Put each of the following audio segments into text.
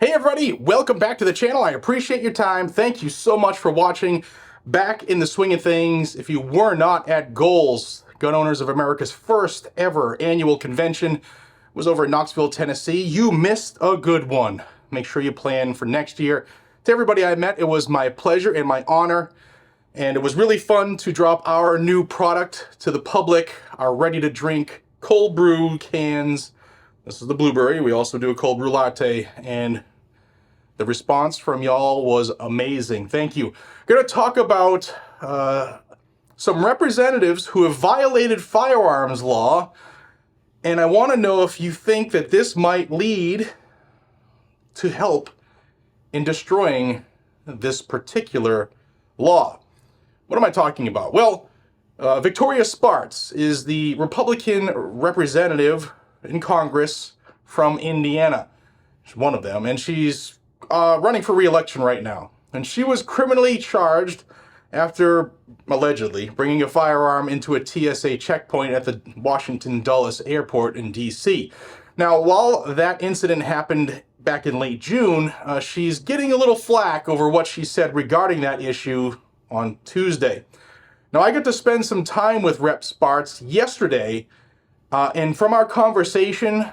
Hey everybody, welcome back to the channel. I appreciate your time. Thank you so much for watching. Back in the swing of things, if you were not at Goals, Gun Owners of America's first ever annual convention, was over in Knoxville, Tennessee. You missed a good one. Make sure you plan for next year. To everybody I met, it was my pleasure and my honor, and it was really fun to drop our new product to the public, our ready-to-drink cold brew cans. This is the blueberry. We also do a cold brew latte, and the response from y'all was amazing. Thank you. Going to talk about some representatives who have violated firearms law, and I want to know if you think that this might lead to help in destroying this particular law. What am I talking about? Well, Victoria Spartz is the Republican representative in Congress from Indiana. She's one of them, and she's running for re-election right now. And she was criminally charged after, allegedly, bringing a firearm into a TSA checkpoint at the Washington Dulles Airport in D.C. Now, while that incident happened back in late June, she's getting a little flack over what she said regarding that issue on Tuesday. Now, I got to spend some time with Rep. Spartz yesterday, and from our conversation,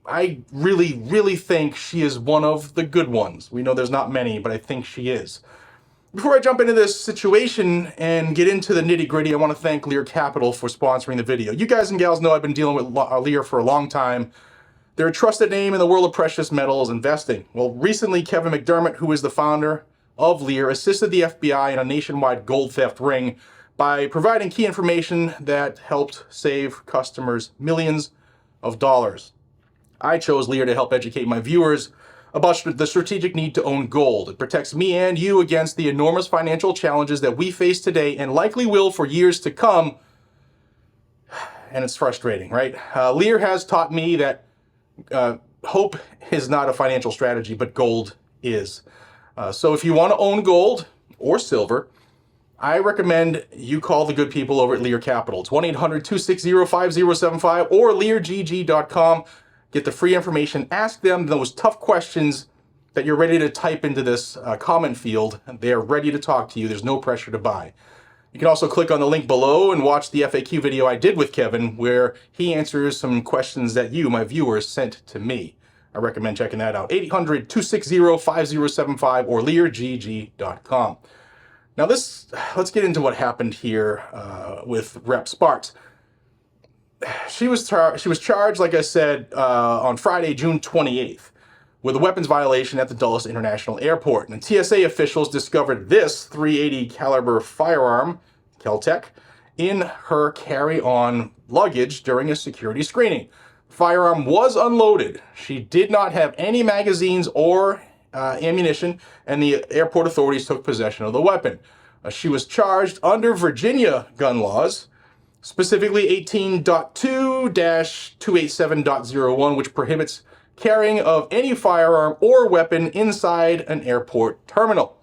I really think she is one of the good ones. We know there's not many, but I think she is. Before I jump into this situation and get into the nitty-gritty, I want to thank Lear Capital for sponsoring the video. You guys and gals know I've been dealing with Lear for a long time. They're a trusted name in the world of precious metals investing. Well, recently, Kevin McDermott, who is the founder of Lear, assisted the FBI in a nationwide gold theft ring by providing key information that helped save customers millions of dollars. I chose Lear to help educate my viewers about the strategic need to own gold. It protects me and you against the enormous financial challenges that we face today and likely will for years to come. And it's frustrating, right? Lear has taught me that hope is not a financial strategy, but gold is. So if you want to own gold or silver, I recommend you call the good people over at Lear Capital. It's 1-800-260-5075 or leargg.com. Get the free information. Ask them those tough questions that you're ready to type into this comment field. They are ready to talk to you. There's no pressure to buy. You can also click on the link below and watch the FAQ video I did with Kevin, where he answers some questions that you, my viewers, sent to me. I recommend checking that out. 800-260-5075 or leargg.com. Now let's get into what happened here with Rep. Spartz. She was charged, like I said, on Friday, June 28th, with a weapons violation at the Dulles International Airport. And TSA officials discovered this .380 caliber firearm, Kel-Tec, in her carry-on luggage during a security screening. The firearm was unloaded. She did not have any magazines or ammunition, and the airport authorities took possession of the weapon. She was charged under Virginia gun laws, specifically 18.2-287.01, which prohibits carrying of any firearm or weapon inside an airport terminal.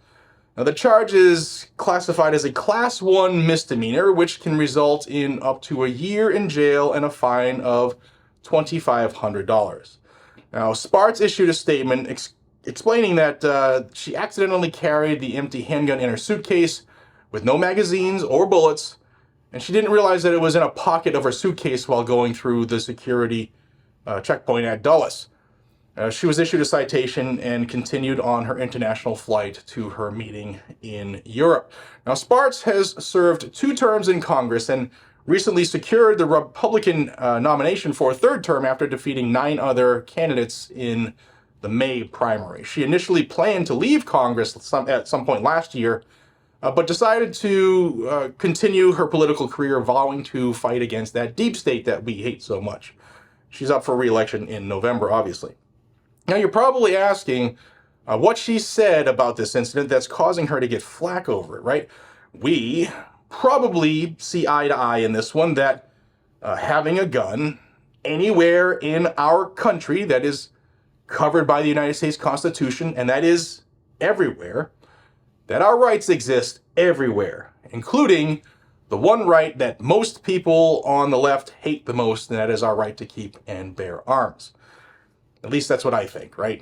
Now, the charge is classified as a Class 1 misdemeanor, which can result in up to a year in jail and a fine of $2,500. Now, Spartz issued a statement explaining that she accidentally carried the empty handgun in her suitcase with no magazines or bullets, and she didn't realize that it was in a pocket of her suitcase while going through the security checkpoint at Dulles. She was issued a citation and continued on her international flight to her meeting in Europe. Now, Spartz has served 2 terms in Congress and recently secured the Republican nomination for a 3rd term after defeating 9 other candidates in the May primary. She initially planned to leave Congress at some point last year, but decided to continue her political career, vowing to fight against that deep state that we hate so much. She's up for re-election in November, obviously. Now, you're probably asking what she said about this incident that's causing her to get flack over it, right? We probably see eye to eye in this one, that having a gun anywhere in our country that is covered by the United States Constitution, and that is everywhere, that our rights exist everywhere, including the one right that most people on the left hate the most, and that is our right to keep and bear arms. At least that's what I think, right?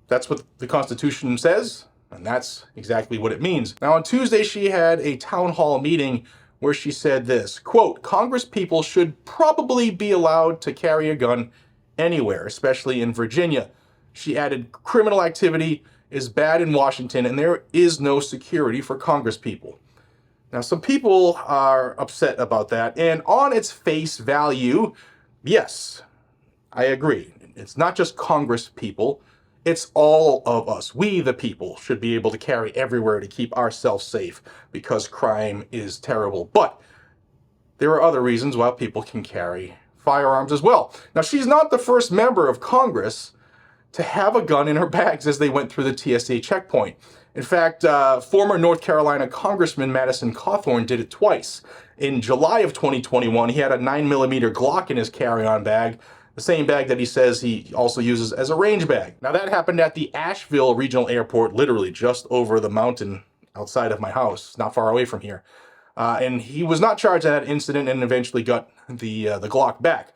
That's what the Constitution says, and that's exactly what it means. Now, on Tuesday, she had a town hall meeting where she said this, quote, Congress people should probably be allowed to carry a gun anywhere, especially in Virginia. She added, criminal activity is bad in Washington, and there is no security for Congress people. Now, some people are upset about that, and on its face value, yes, I agree. It's not just Congress people, it's all of us. We, the people, should be able to carry everywhere to keep ourselves safe because crime is terrible. But there are other reasons why people can carry firearms as well. Now, she's not the first member of Congress to have a gun in her bags as they went through the TSA checkpoint. In fact, former North Carolina Congressman Madison Cawthorn did it twice. In July of 2021, he had a 9mm Glock in his carry-on bag, the same bag that he says he also uses as a range bag. Now, that happened at the Asheville Regional Airport, literally just over the mountain outside of my house, not far away from here. And he was not charged in that incident and eventually got the Glock back.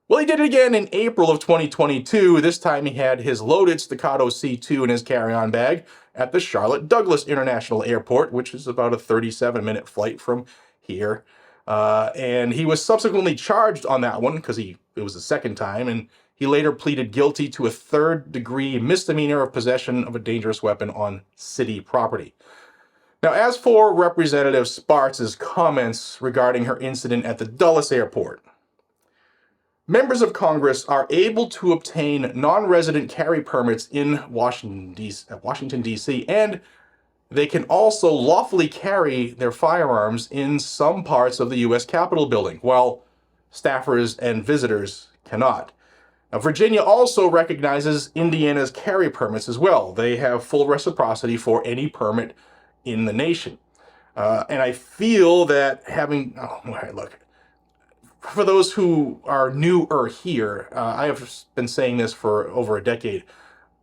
Well, he did it again in April of 2022. This time he had his loaded Staccato C2 in his carry-on bag at the Charlotte Douglas International Airport, which is about a 37-minute flight from here. And he was subsequently charged on that one because it was the second time, and he later pleaded guilty to a third-degree misdemeanor of possession of a dangerous weapon on city property. Now, as for Representative Sparks' comments regarding her incident at the Dulles Airport, members of Congress are able to obtain non-resident carry permits in Washington, D.C., and they can also lawfully carry their firearms in some parts of the U.S. Capitol building, while staffers and visitors cannot. Now, Virginia also recognizes Indiana's carry permits as well. They have full reciprocity for any permit in the nation. And I feel that for those who are newer here, I have been saying this for over a decade.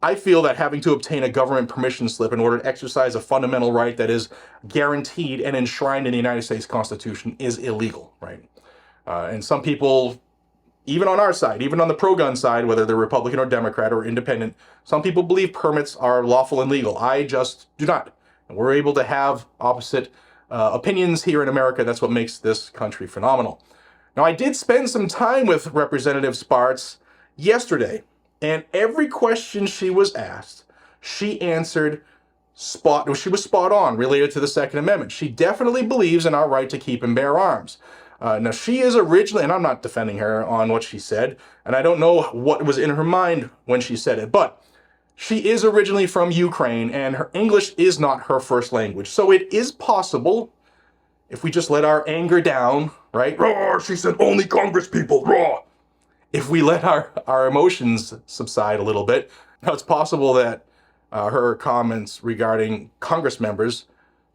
I feel that having to obtain a government permission slip in order to exercise a fundamental right that is guaranteed and enshrined in the United States Constitution is illegal, right? And some people, even on our side, even on the pro-gun side, whether they're Republican or Democrat or independent, some people believe permits are lawful and legal. I just do not. And we're able to have opposite opinions here in America. That's what makes this country phenomenal. Now, I did spend some time with Representative Sparks yesterday, and every question she was asked, she answered she was spot on related to the Second Amendment. She definitely believes in our right to keep and bear arms. Now, she is originally, and I'm not defending her on what she said, and I don't know what was in her mind when she said it, but she is originally from Ukraine, and her English is not her first language. So it is possible, if we just let our anger down, right? Roar, she said, only Congress people, roar. If we let our emotions subside a little bit, now it's possible that her comments regarding Congress members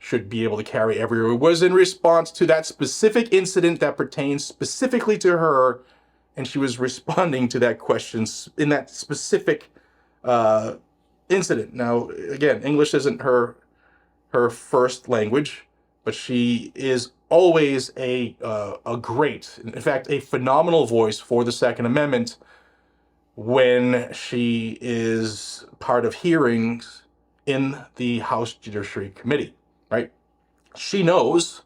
should be able to carry everywhere was in response to that specific incident that pertains specifically to her, and she was responding to that question in that specific incident. Now, again, English isn't her first language, but she is always a great, in fact, a phenomenal voice for the Second Amendment when she is part of hearings in the House Judiciary Committee, right? She knows,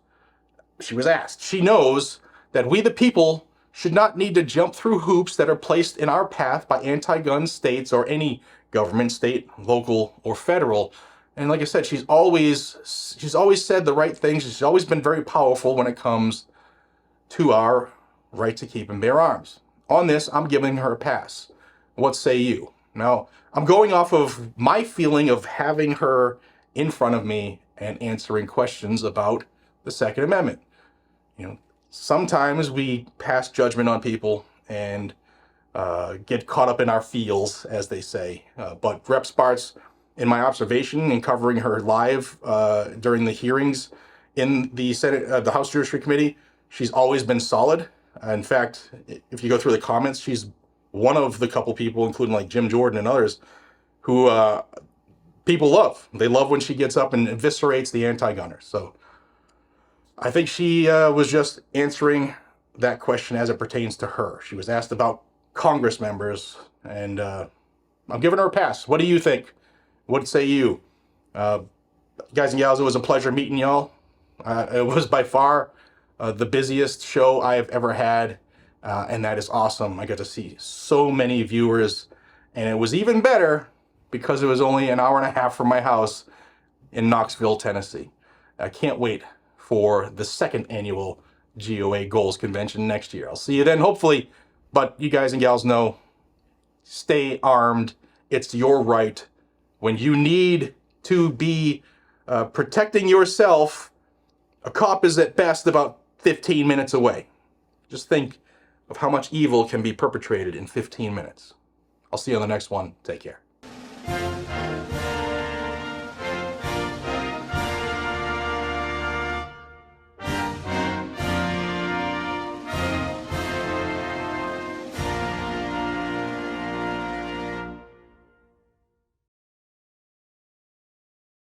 she was asked, she knows that we the people should not need to jump through hoops that are placed in our path by anti-gun states or any government, state, local, or federal. And like I said, she's always said the right things. She's always been very powerful when it comes to our right to keep and bear arms. On this, I'm giving her a pass. What say you? Now, I'm going off of my feeling of having her in front of me and answering questions about the Second Amendment. You know, sometimes we pass judgment on people and get caught up in our feels, as they say. But Rep. Sparks, in my observation and covering her live during the hearings in the Senate, the House Judiciary Committee, she's always been solid. In fact, if you go through the comments, she's one of the couple people, including like Jim Jordan and others, who people love. They love when she gets up and eviscerates the anti-gunners. So I think she was just answering that question as it pertains to her. She was asked about Congress members, and I'm giving her a pass. What do you think? What say you? Guys and gals, it was a pleasure meeting y'all. It was by far the busiest show I have ever had, and that is awesome. I got to see so many viewers, and it was even better because it was only an hour and a half from my house in Knoxville, Tennessee. I can't wait for the second annual GOA Goals Convention next year. I'll see you then, hopefully. But you guys and gals know, stay armed. It's your right. When you need to be protecting yourself, a cop is at best about 15 minutes away. Just think of how much evil can be perpetrated in 15 minutes. I'll see you on the next one. Take care.